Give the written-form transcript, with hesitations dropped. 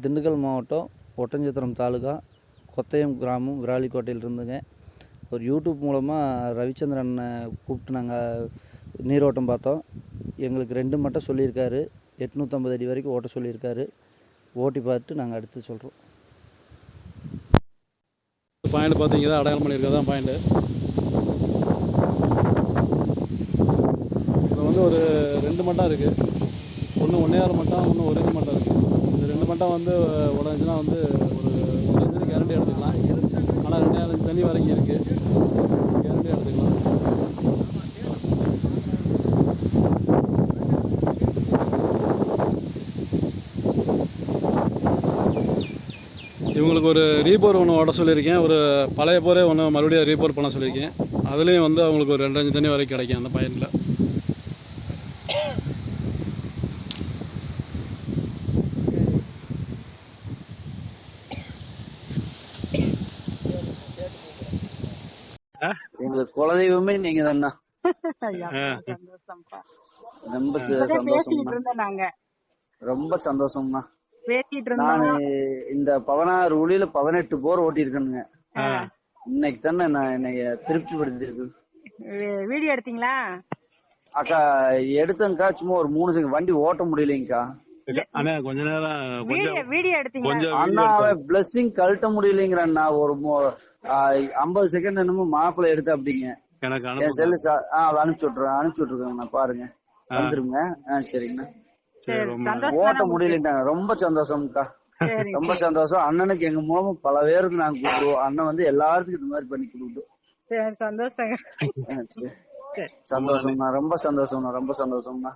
திண்டுக்கல் மாவட்டம் ஒட்டன்சத்திரம் தாலுகா கொத்தயம் கிராமம் விராலிக்கோட்டையில் இருந்துங்க. ஒரு யூடியூப் மூலமாக ரவிச்சந்திரன் கூப்பிட்டு நாங்கள் நீரோட்டம் பார்த்தோம். எங்களுக்கு 2 மட்டும் சொல்லியிருக்காரு. 850 அடி வரைக்கும் ஓட்ட சொல்லியிருக்காரு. ஓட்டி பார்த்துட்டு நாங்கள் அடுத்து சொல்கிறோம். பாயிண்ட் பார்த்தீங்கன்னா அடையாளம் பண்ணியிருக்கா தான் பாயிண்ட்டு. இதில் வந்து ஒரு 2 மட்டம் இருக்குது. ஒன்று 1.5 மட்டம், ஒன்று 1 இன்ச்சு மட்டம் இருக்குது. இந்த 2 மட்டம் வந்து உடஞ்சுன்னா வந்து ஒரு 1 இன்ச்சு கேரண்டி எடுத்துக்கலாம். ஆனால் 2.5 இன்ச்சு தண்ணி வரைக்கும் இருக்குது, கேரண்டி எடுத்துக்கலாம். இவங்களுக்கு ஒரு ரீபோர் ஒன்று ஓட சொல்லியிருக்கேன். ஒரு பழைய போரே ஒன்று மறுபடியும் ரீபோர் பண்ண சொல்லியிருக்கேன். அதுலேயும் வந்து அவங்களுக்கு ஒரு 2 இன்ச்சு தண்ணி வரைக்கும் கிடைக்கும் அந்த பாயிண்டில். எங்களுக்கு குலதெய்வமே நீங்க தானே. ரொம்ப சந்தோஷம்ண்ணா. நான் இந்த 16 ஊழியில 18 போர் ஓட்டி இருக்கேனுங்க. இன்னைக்கு தானே நான் என்னைய திருப்தி படுத்திருக்கு. வீடியோ எடுத்தீங்களா? அக்கா எடுத்தேங்க்கா, சும்மா ஒரு 3 செகண்ட் வண்டி ஓட்ட முடியலைங்கக்கா. கொஞ்ச நேரம் வீடியோ எடுத்தீங்களா? அண்ணா பிளஸிங் கழட்ட முடியலைங்கிறண்ணா. ஒரு 50 செகண்ட் என்னமோ மாப்பிள்ள எடுத்த அப்படிங்க. என் செல்லு அதை அனுப்பிச்சு விட்டுருக்கேங்கண்ணா. பாருங்க, வந்துருங்க. சரிங்கண்ணா. ஓட்ட முடியலன்ட்டாங்க. ரொம்ப சந்தோஷம்க்கா, ரொம்ப சந்தோஷம். அண்ணனுக்கு எங்க மூலமா பல பேருக்கு நாங்க கூப்பிடுவோம். அண்ணன் வந்து எல்லாத்துக்கும் இது மாதிரி பண்ணி கொடுத்தோம். சந்தோஷம். சந்தோஷம்ண்ணா, ரொம்ப சந்தோஷம்ண்ணா, ரொம்ப சந்தோஷம்ண்ணா.